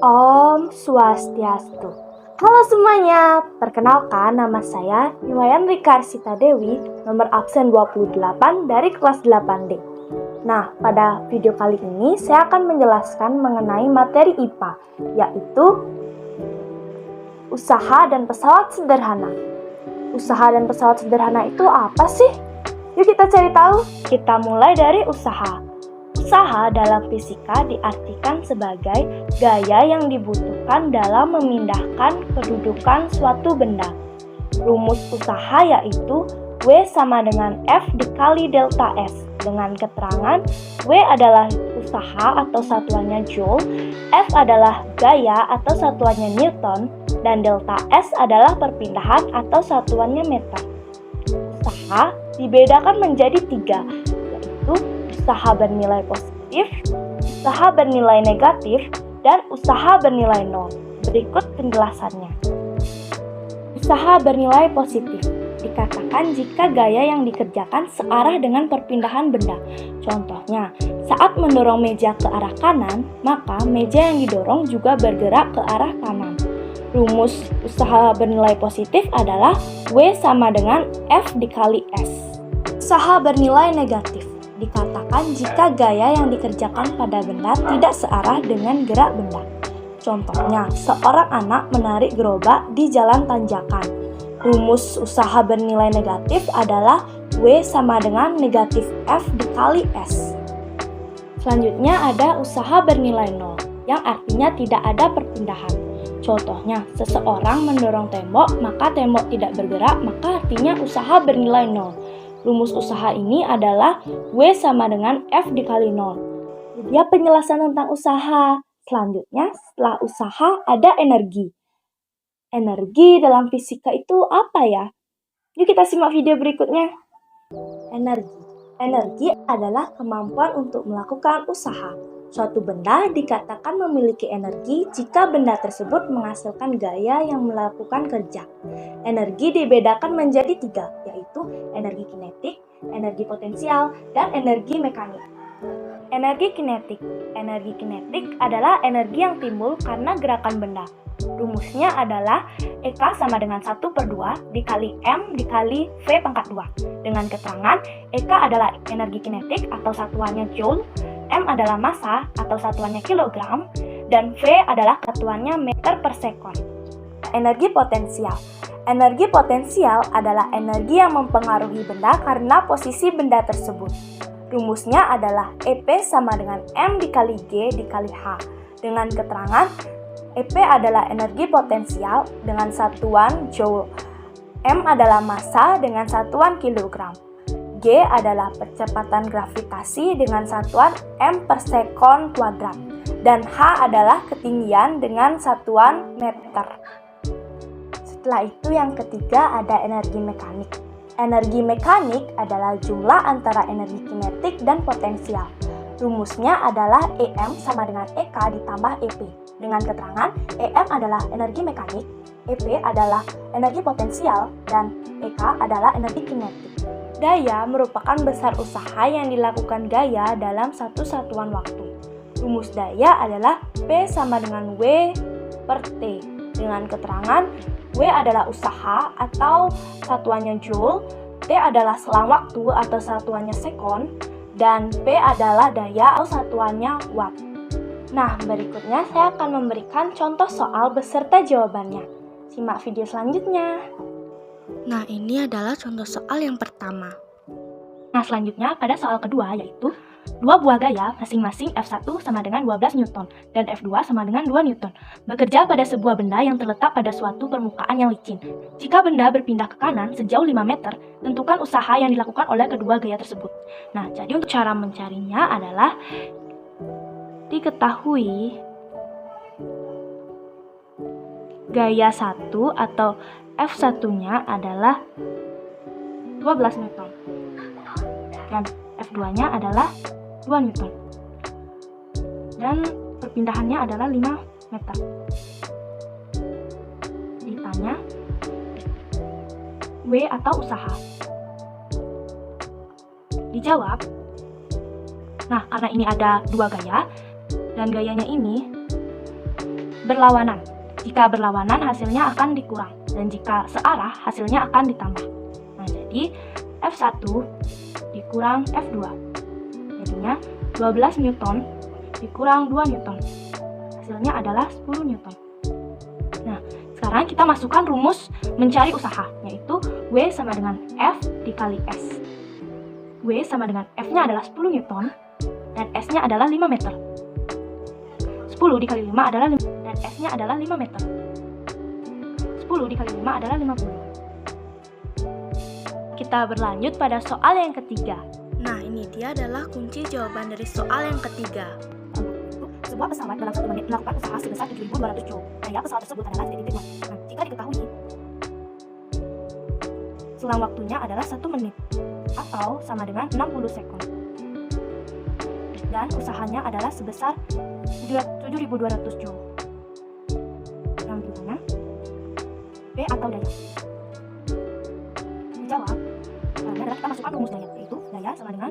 Om Swastiastu. Halo semuanya, perkenalkan nama saya Niwayan Rikarsita Dewi, nomor absen 28 dari kelas 8D. Nah, pada video kali ini saya akan menjelaskan mengenai materi IPA, yaitu usaha dan pesawat sederhana. Usaha dan pesawat sederhana itu apa sih? Yuk kita cari tahu. Kita mulai dari usaha. Usaha dalam fisika diartikan sebagai gaya yang dibutuhkan dalam memindahkan kedudukan suatu benda. Rumus usaha yaitu W sama dengan F dikali delta S, dengan keterangan W adalah usaha atau satuannya Joule, F adalah gaya atau satuannya Newton, dan delta S adalah perpindahan atau satuannya meter. Usaha dibedakan menjadi 3, yaitu usaha bernilai positif, usaha bernilai negatif, dan usaha bernilai nol. Berikut penjelasannya. Usaha bernilai positif dikatakan jika gaya yang dikerjakan searah dengan perpindahan benda. Contohnya, saat mendorong meja ke arah kanan, maka meja yang didorong juga bergerak ke arah kanan. Rumus usaha bernilai positif adalah W sama dengan F dikali S. Usaha bernilai negatif dikatakan jika gaya yang dikerjakan pada benda tidak searah dengan gerak benda. Contohnya, seorang anak menarik gerobak di jalan tanjakan. Rumus usaha bernilai negatif adalah W sama dengan negatif F dikali S. Selanjutnya ada usaha bernilai nol, yang artinya tidak ada perpindahan. Contohnya, seseorang mendorong tembok, maka tembok tidak bergerak, maka artinya usaha bernilai nol. Rumus usaha ini adalah W sama dengan F dikali 0. Dia penjelasan tentang usaha. Selanjutnya, setelah usaha ada energi. Energi dalam fisika itu apa ya? Yuk kita simak video berikutnya. Energi adalah kemampuan untuk melakukan usaha. Suatu benda dikatakan memiliki energi jika benda tersebut menghasilkan gaya yang melakukan kerja. Energi dibedakan menjadi 3, yaitu energi kinetik, energi potensial, dan energi mekanik. Energi kinetik adalah energi yang timbul karena gerakan benda. Rumusnya adalah EK sama dengan 1/2 dikali M dikali V pangkat 2. Dengan keterangan, EK adalah energi kinetik atau satuannya Joule, M adalah massa atau satuannya kilogram, dan V adalah satuannya meter per sekon. Energi potensial adalah energi yang mempengaruhi benda karena posisi benda tersebut. Rumusnya adalah EP sama dengan M dikali G dikali H. Dengan keterangan, EP adalah energi potensial dengan satuan Joule, M adalah massa dengan satuan kilogram, G adalah percepatan gravitasi dengan satuan M per sekon kuadrat, dan H adalah ketinggian dengan satuan meter. Setelah itu yang ketiga ada energi mekanik. Energi mekanik adalah jumlah antara energi kinetik dan potensial. Rumusnya adalah EM sama dengan EK ditambah EP. Dengan keterangan, EM adalah energi mekanik, EP adalah energi potensial, dan EK adalah energi kinetik. Daya merupakan besar usaha yang dilakukan gaya dalam satu satuan waktu. Rumus daya adalah P sama dengan W per T. Dengan keterangan, W adalah usaha atau satuannya Joule, T adalah selang waktu atau satuannya sekon, dan P adalah daya atau satuannya watt. Nah, berikutnya saya akan memberikan contoh soal beserta jawabannya. Simak video selanjutnya. Nah, ini adalah contoh soal yang pertama. Nah, selanjutnya pada soal kedua yaitu dua buah gaya masing-masing F1 sama dengan 12 Newton dan F2 sama dengan 2 Newton bekerja pada sebuah benda yang terletak pada suatu permukaan yang licin. Jika benda berpindah ke kanan sejauh 5 meter, tentukan usaha yang dilakukan oleh kedua gaya tersebut. Nah, jadi untuk cara mencarinya adalah diketahui gaya 1 atau F1-nya adalah 12 Newton dan F2-nya adalah 2 Newton dan perpindahannya adalah 5 meter. Ditanya W atau usaha. Dijawab, nah karena ini ada dua gaya dan gayanya ini berlawanan. Jika berlawanan hasilnya akan dikurang, dan jika searah hasilnya akan ditambah. Nah, jadi F1 dikurang F2. Jadinya 12 Newton dikurang 2 Newton. Hasilnya adalah 10 Newton. Nah, sekarang kita masukkan rumus mencari usaha, yaitu W sama dengan F dikali S. W sama dengan F-nya adalah 10 Newton, dan S-nya adalah 5 meter. 10 dikali 5 adalah 5, dan S-nya adalah 5 meter. 10 dikali 5 adalah 50. Kita berlanjut pada soal yang ketiga. Nah, ini dia adalah kunci jawaban dari soal yang ketiga. Sebuah pesawat dalam 1 menit melakukan usaha sebesar 7.200 joule. Daya pesawat tersebut adalah titik-titik. Nah, jika diketahui selang waktunya adalah 1 menit atau sama dengan 60 sekund. Dan usahanya adalah sebesar 7.200 joule. Yang berikutnya, P atau daya. Dijawab, adalah kita masukkan rumus daya, yaitu daya sama dengan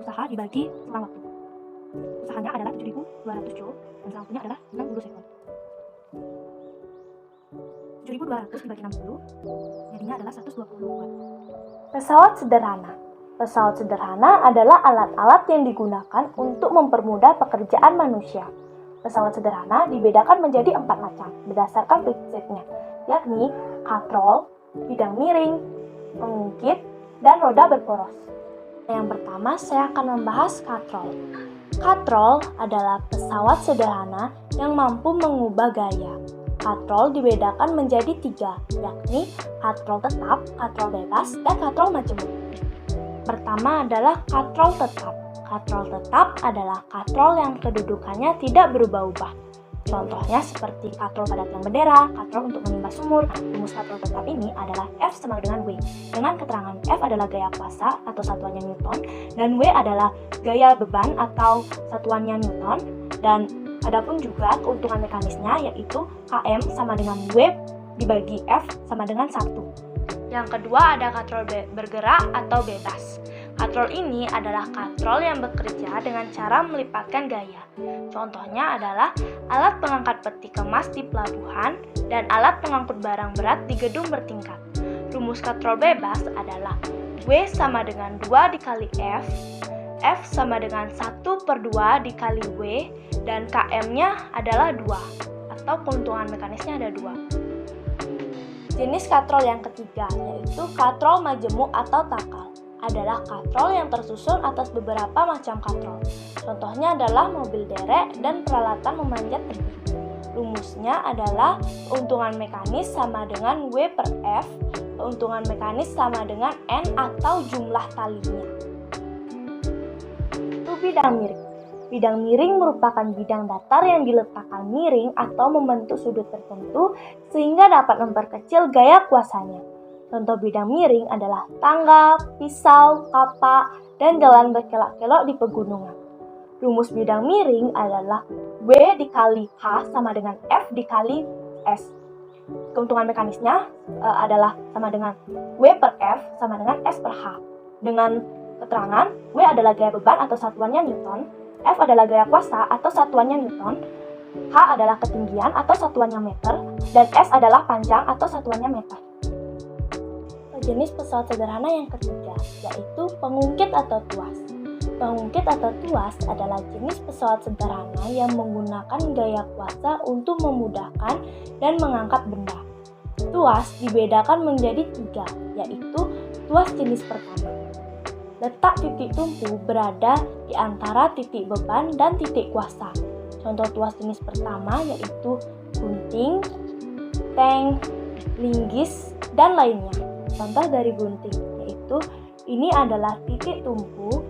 usaha dibagi selang waktu. Usahanya adalah 7.200 joule dan selang waktunya adalah 60 sekund. 7.200 dibagi 60 jadinya adalah 120 watt. Pesawat sederhana. Pesawat sederhana adalah alat-alat yang digunakan untuk mempermudah pekerjaan manusia. Pesawat sederhana dibedakan menjadi 4 macam berdasarkan prinsipnya, yakni katrol, bidang miring, pengungkit, dan roda berporos. Yang pertama, saya akan membahas katrol. Katrol adalah pesawat sederhana yang mampu mengubah gaya. Katrol dibedakan menjadi 3, yakni katrol tetap, katrol bebas, dan katrol majemuk. Pertama adalah katrol tetap. Katrol tetap adalah katrol yang kedudukannya tidak berubah-ubah. Contohnya seperti katrol pada tiang bendera, katrol untuk menimba sumur. Rumus katrol tetap ini adalah F sama dengan W. Dengan keterangan F adalah gaya kuasa atau satuannya Newton, dan W adalah gaya beban atau satuannya Newton. Dan adapun juga keuntungan mekanisnya yaitu Km sama dengan W dibagi F sama dengan 1. Yang kedua ada katrol bergerak atau bebas. Katrol ini adalah katrol yang bekerja dengan cara melipatkan gaya. Contohnya adalah alat pengangkat peti kemas di pelabuhan dan alat pengangkut barang berat di gedung bertingkat. Rumus katrol bebas adalah W sama dengan 2 dikali F, F sama dengan 1/2 dikali W, dan Km-nya adalah 2, atau keuntungan mekanisnya ada 2. Jenis katrol yang ketiga yaitu katrol majemuk atau takal. Adalah katrol yang tersusun atas beberapa macam katrol. Contohnya adalah mobil derek dan peralatan memanjat tebing. Rumusnya adalah keuntungan mekanis sama dengan W per F, keuntungan mekanis sama dengan N atau jumlah talinya. Itu bidang miring. Bidang miring merupakan bidang datar yang diletakkan miring atau membentuk sudut tertentu sehingga dapat memperkecil gaya kuasanya. Contoh bidang miring adalah tangga, pisau, kapak, dan jalan berkelok-kelok di pegunungan. Rumus bidang miring adalah W dikali H sama dengan F dikali S. Keuntungan mekanisnya adalah sama dengan W per F sama dengan S per H. Dengan keterangan, W adalah gaya beban atau satuannya Newton, F adalah gaya kuasa atau satuannya Newton, H adalah ketinggian atau satuannya meter, dan S adalah panjang atau satuannya meter. Jenis pesawat sederhana yang ketiga, yaitu pengungkit atau tuas. Pengungkit atau tuas adalah jenis pesawat sederhana yang menggunakan gaya kuasa untuk memudahkan dan mengangkat benda. Tuas dibedakan menjadi 3, yaitu tuas jenis pertama. Letak titik tumpu berada di antara titik beban dan titik kuasa. Contoh tuas jenis pertama yaitu gunting, tank, linggis, dan lainnya. Contoh dari gunting yaitu ini adalah titik tumpu,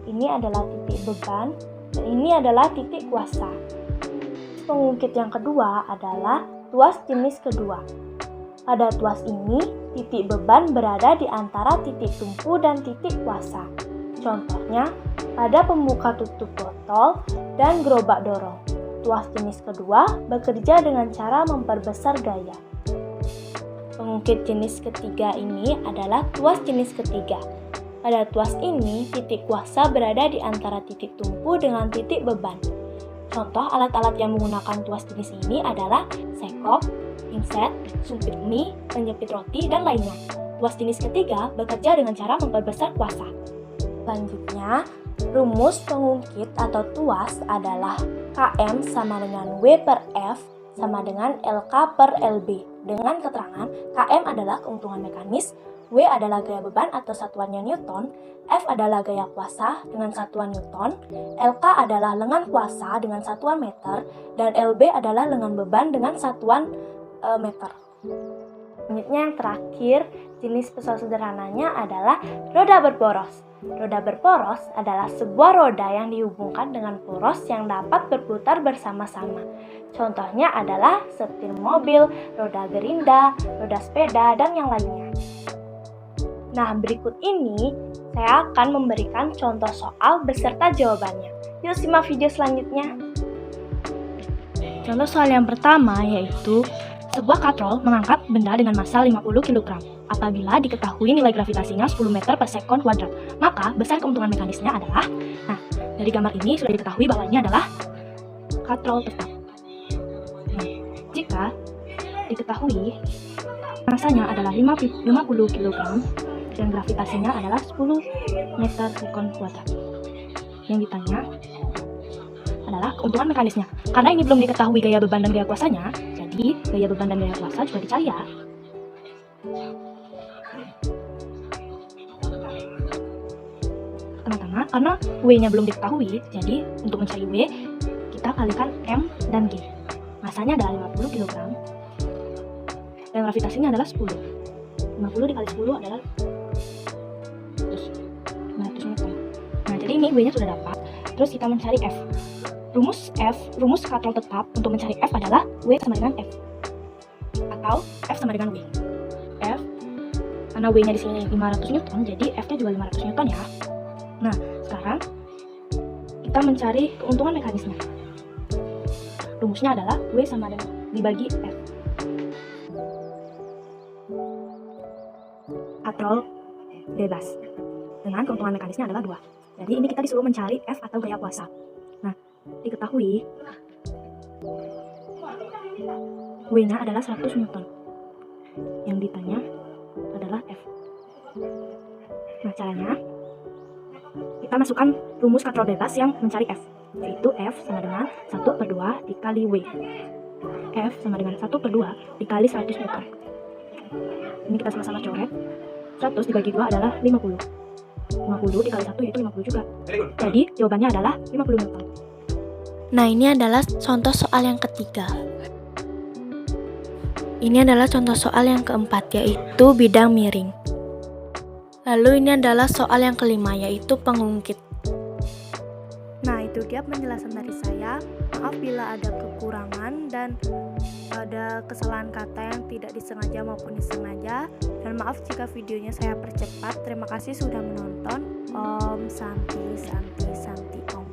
ini adalah titik beban, dan ini adalah titik kuasa. Pengungkit yang kedua adalah tuas jenis kedua. Pada tuas ini, titik beban berada di antara titik tumpu dan titik kuasa. Contohnya, pada pembuka tutup botol dan gerobak dorong. Tuas jenis kedua bekerja dengan cara memperbesar gaya. Pengungkit jenis ketiga ini adalah tuas jenis ketiga. Pada tuas ini, titik kuasa berada di antara titik tumpu dengan titik beban. Contoh alat-alat yang menggunakan tuas jenis ini adalah sekop, pinset, sumpit mie, penjepit roti, dan lainnya. Tuas jenis ketiga bekerja dengan cara memperbesar kuasa. Selanjutnya, rumus pengungkit atau tuas adalah Km sama dengan W per F sama dengan LK per LB. Dengan keterangan, Km adalah keuntungan mekanis, W adalah gaya beban atau satuannya Newton, F adalah gaya kuasa dengan satuan Newton, LK adalah lengan kuasa dengan satuan meter, dan LB adalah lengan beban dengan satuan meter. Selanjutnya yang terakhir, jenis pesawat sederhananya adalah roda berporos. Roda berporos adalah sebuah roda yang dihubungkan dengan poros yang dapat berputar bersama-sama. Contohnya adalah setir mobil, roda gerinda, roda sepeda, dan yang lainnya. Nah, berikut ini saya akan memberikan contoh soal beserta jawabannya. Yuk simak video selanjutnya. Contoh soal yang pertama yaitu sebuah katrol mengangkat benda dengan massa 50 kg. Apabila diketahui nilai gravitasinya 10 meter per sekon kuadrat, maka besar keuntungan mekanisnya adalah, nah, dari gambar ini sudah diketahui bahwa ini adalah katrol tetap. Nah, jika diketahui massanya adalah 50 kg dan gravitasinya adalah 10 meter sekon kuadrat, yang ditanya adalah keuntungan mekanisnya. Karena ini belum diketahui gaya beban dan gaya kuasanya, jadi gaya beban dan gaya kuasa juga dicari ya. Teman-teman, karena W-nya belum diketahui, jadi untuk mencari W, kita kalikan M dan G. Masanya adalah 50 kg, dan gravitasinya adalah 10. 50 dikali 10 adalah 100 meter. Nah, jadi ini W-nya sudah dapat. Terus kita mencari F. Rumus katrol tetap untuk mencari F adalah W sama dengan F. Atau F sama dengan W. F, karena W-nya di sini 500 Newton, jadi F-nya juga 500 Newton ya. Nah, sekarang kita mencari keuntungan mekanisnya. Rumusnya adalah W sama dengan dibagi F. Katrol bebas. Dengan keuntungan mekanisnya adalah 2. Jadi ini kita disuruh mencari F atau gaya kuasa. Nah, diketahui W-nya adalah 100 Newton. Yang ditanya adalah F. Nah, caranya kita masukkan rumus katrol bebas yang mencari F, yaitu F sama dengan 1/2 dikali W. F sama dengan 1/2 dikali 100 Newton. Ini kita sama-sama coret. 100 dibagi 2 adalah 50. 50 dikali 1 yaitu 50 juga. Jadi jawabannya adalah 50 Newton. Nah, ini adalah contoh soal yang ketiga. Ini adalah contoh soal yang keempat, yaitu bidang miring. Lalu ini adalah soal yang kelima, yaitu pengungkit. Nah, itu dia penjelasan dari saya. Maaf bila ada kekurangan dan ada kesalahan kata yang tidak disengaja maupun disengaja. Dan maaf jika videonya saya percepat. Terima kasih sudah menonton. Om Santi Santi Santi Om.